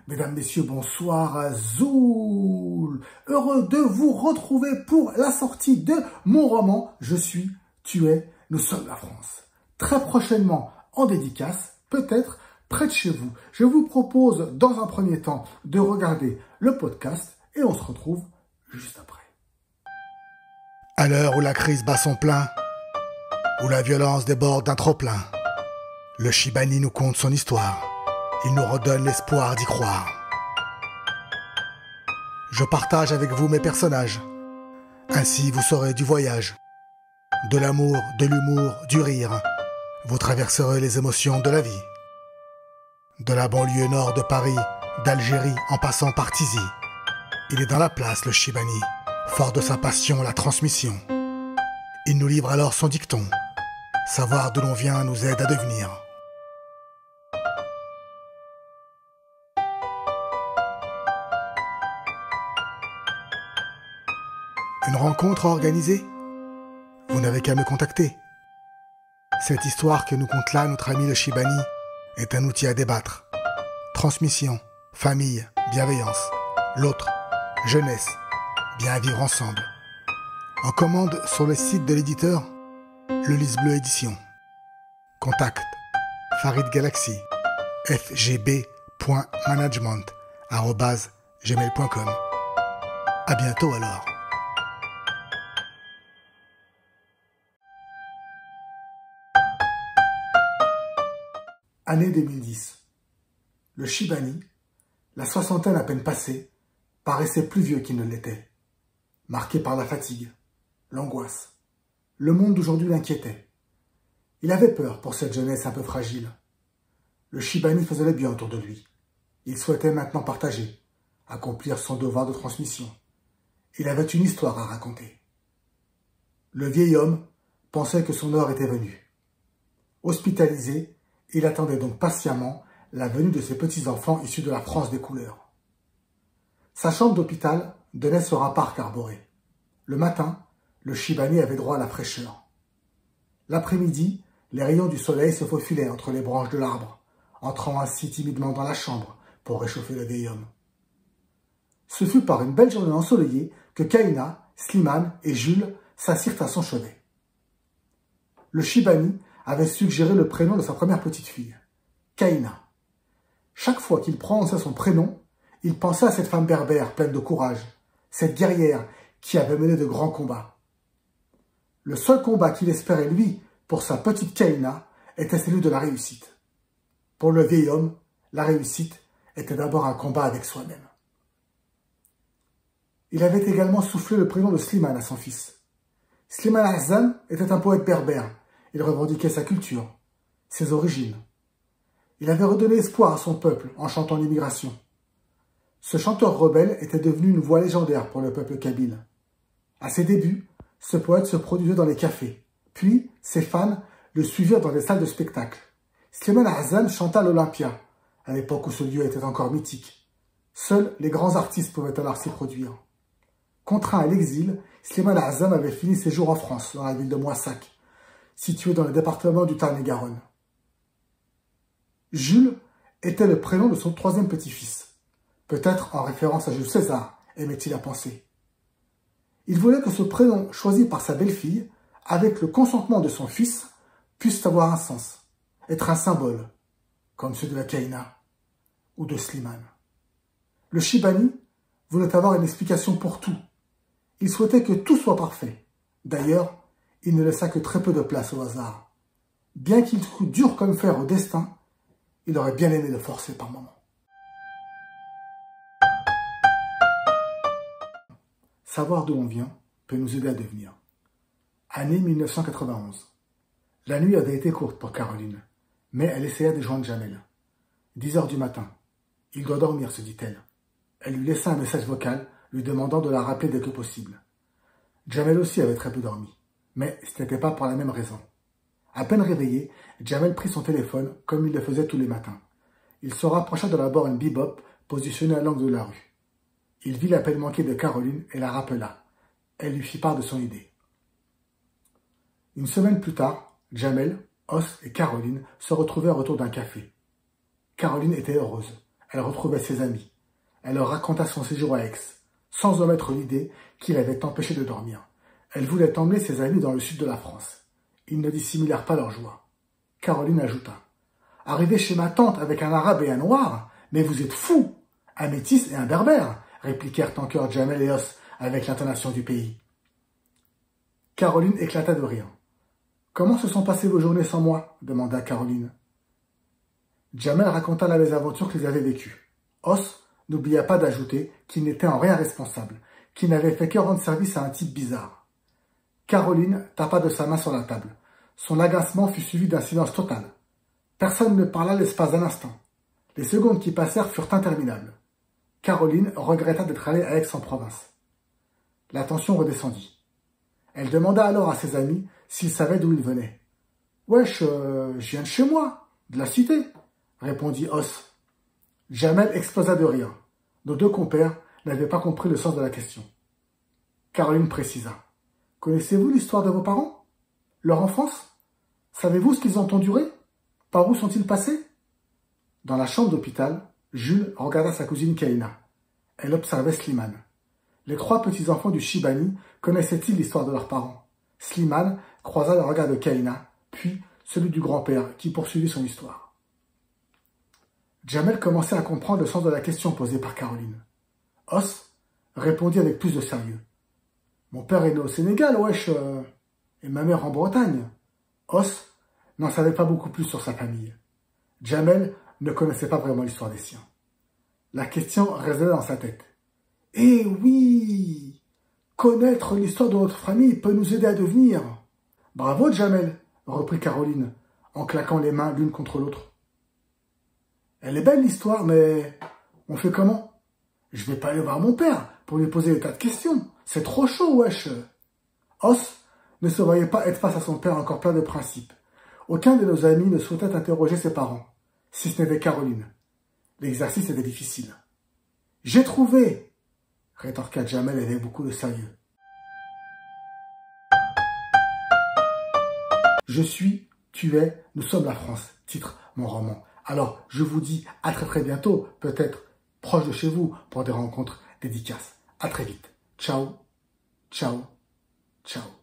Mesdames, Messieurs, bonsoir, Zoul. Heureux de vous retrouver pour la sortie de mon roman « Je suis, tu es, nous sommes la France ». Très prochainement en dédicace, peut-être près de chez vous. Je vous propose dans un premier temps de regarder le podcast et on se retrouve juste après. À l'heure où la crise bat son plein, où la violence déborde d'un trop-plein, le Chibani nous conte son histoire. Il nous redonne l'espoir d'y croire. Je partage avec vous mes personnages. Ainsi vous saurez du voyage, de l'amour, de l'humour, du rire. Vous traverserez les émotions de la vie. De la banlieue nord de Paris, d'Algérie en passant par Tizi. Il est dans la place, le Chibani, fort de sa passion, la transmission. Il nous livre alors son dicton. Savoir d'où l'on vient nous aide à devenir. Une rencontre à organiser? Vous n'avez qu'à me contacter. Cette histoire que nous conte là notre ami le Chibani est un outil à débattre. Transmission, famille, bienveillance. L'autre, jeunesse, bien vivre ensemble. En commande sur le site de l'éditeur, le Lys Bleu Édition. Contact Farid Galaxy, fgb.management@gmail.com. À bientôt alors. Année 2010. Le Chibani, la soixantaine à peine passée, paraissait plus vieux qu'il ne l'était. Marqué par la fatigue, l'angoisse. Le monde d'aujourd'hui l'inquiétait. Il avait peur pour cette jeunesse un peu fragile. Le Chibani faisait le bien autour de lui. Il souhaitait maintenant partager, accomplir son devoir de transmission. Il avait une histoire à raconter. Le vieil homme pensait que son heure était venue. Hospitalisé, il attendait donc patiemment la venue de ses petits-enfants issus de la France des couleurs. Sa chambre d'hôpital donnait sur un parc arboré. Le matin, le Chibani avait droit à la fraîcheur. L'après-midi, les rayons du soleil se faufilaient entre les branches de l'arbre, entrant ainsi timidement dans la chambre pour réchauffer le vieil homme. Ce fut par une belle journée ensoleillée que Kaina, Slimane et Jules s'assirent à son chevet. Le Chibani avait suggéré le prénom de sa première petite fille, Kaina. Chaque fois qu'il prononçait son prénom, il pensait à cette femme berbère pleine de courage, cette guerrière qui avait mené de grands combats. Le seul combat qu'il espérait, lui, pour sa petite Kaina, était celui de la réussite. Pour le vieil homme, la réussite était d'abord un combat avec soi-même. Il avait également soufflé le prénom de Slimane à son fils. Slimane Azam était un poète berbère. Il revendiquait sa culture, ses origines. Il avait redonné espoir à son peuple en chantant l'immigration. Ce chanteur rebelle était devenu une voix légendaire pour le peuple kabyle. À ses débuts, ce poète se produisait dans les cafés. Puis, ses fans le suivirent dans les salles de spectacle. Slimane Azam chanta à l'Olympia, à l'époque où ce lieu était encore mythique. Seuls les grands artistes pouvaient alors s'y produire. Contraint à l'exil, Slimane Azam avait fini ses jours en France, dans la ville de Moissac, située dans le département du Tarn-et-Garonne. Jules était le prénom de son troisième petit-fils, peut-être en référence à Jules César, aimait-il à penser. Il voulait que ce prénom choisi par sa belle-fille, avec le consentement de son fils, puisse avoir un sens, être un symbole, comme ceux de la Kaina ou de Slimane. Le Chibani voulait avoir une explication pour tout. Il souhaitait que tout soit parfait. D'ailleurs, il ne laissa que très peu de place au hasard. Bien qu'il crût dur comme fer au destin, il aurait bien aimé le forcer par moments. Savoir d'où on vient peut nous aider à devenir. Année 1991. La nuit avait été courte pour Caroline, mais elle essaya de joindre Jamel. 10 heures du matin. Il doit dormir, se dit-elle. Elle lui laissa un message vocal lui demandant de la rappeler dès que possible. Jamel aussi avait très peu dormi. Mais ce n'était pas pour la même raison. À peine réveillé, Jamel prit son téléphone comme il le faisait tous les matins. Il se rapprocha de la borne Bebop positionnée à l'angle de la rue. Il vit l'appel manqué de Caroline et la rappela. Elle lui fit part de son idée. Une semaine plus tard, Jamel, Os et Caroline se retrouvèrent autour d'un café. Caroline était heureuse. Elle retrouvait ses amis. Elle leur raconta son séjour à Aix, sans omettre l'idée qui l'avait empêché de dormir. Elle voulait emmener ses amis dans le sud de la France. Ils ne dissimulèrent pas leur joie. Caroline ajouta: « Arrivé chez ma tante avec un arabe et un noir, mais vous êtes fous! Un métis et un berbère !» répliquèrent en chœur Jamel et Os avec l'intonation du pays. Caroline éclata de rire. « Comment se sont passées vos journées sans moi ?» demanda Caroline. Jamel raconta la mésaventure qu'ils avaient vécue. Os n'oublia pas d'ajouter qu'il n'était en rien responsable, qu'il n'avait fait que rendre service à un type bizarre. Caroline tapa de sa main sur la table. Son agacement fut suivi d'un silence total. Personne ne parla l'espace d'un instant. Les secondes qui passèrent furent interminables. Caroline regretta d'être allée à Aix-en-Provence. La tension redescendit. Elle demanda alors à ses amis s'ils savaient d'où ils venaient. « Wesh, je viens de chez moi, de la cité », répondit Os. Jamel explosa de rire. Nos deux compères n'avaient pas compris le sens de la question. Caroline précisa. « Connaissez-vous l'histoire de vos parents? Leur enfance? Savez-vous ce qu'ils ont enduré? Par où sont-ils passés ?» Dans la chambre d'hôpital, Jules regarda sa cousine Kaina. Elle observait Slimane. Les 3 petits-enfants du Chibani connaissaient-ils l'histoire de leurs parents? Slimane croisa le regard de Kaina, puis celui du grand-père qui poursuivit son histoire. Jamel commençait à comprendre le sens de la question posée par Caroline. Os répondit avec plus de sérieux. « Mon père est né au Sénégal, wesh, et ma mère en Bretagne. » Os n'en savait pas beaucoup plus sur sa famille. Jamel ne connaissait pas vraiment l'histoire des siens. La question résonnait dans sa tête. « Eh oui, connaître l'histoire de notre famille peut nous aider à devenir. »« Bravo, Jamel, » reprit Caroline, en claquant les mains l'une contre l'autre. « Elle est belle l'histoire, mais on fait comment? Je vais pas aller voir mon père pour lui poser des tas de questions. C'est trop chaud, wesh. » Os ne se voyait pas être face à son père encore plein de principes. Aucun de nos amis ne souhaitait interroger ses parents, si ce n'était Caroline. L'exercice était difficile. « J'ai trouvé !» rétorqua Jamel avec beaucoup de sérieux. « Je suis, tu es, nous sommes la France », titre mon roman. Alors, je vous dis à très bientôt, peut-être proche de chez vous, pour des rencontres dédicaces. À très vite. Ciao, ciao, ciao.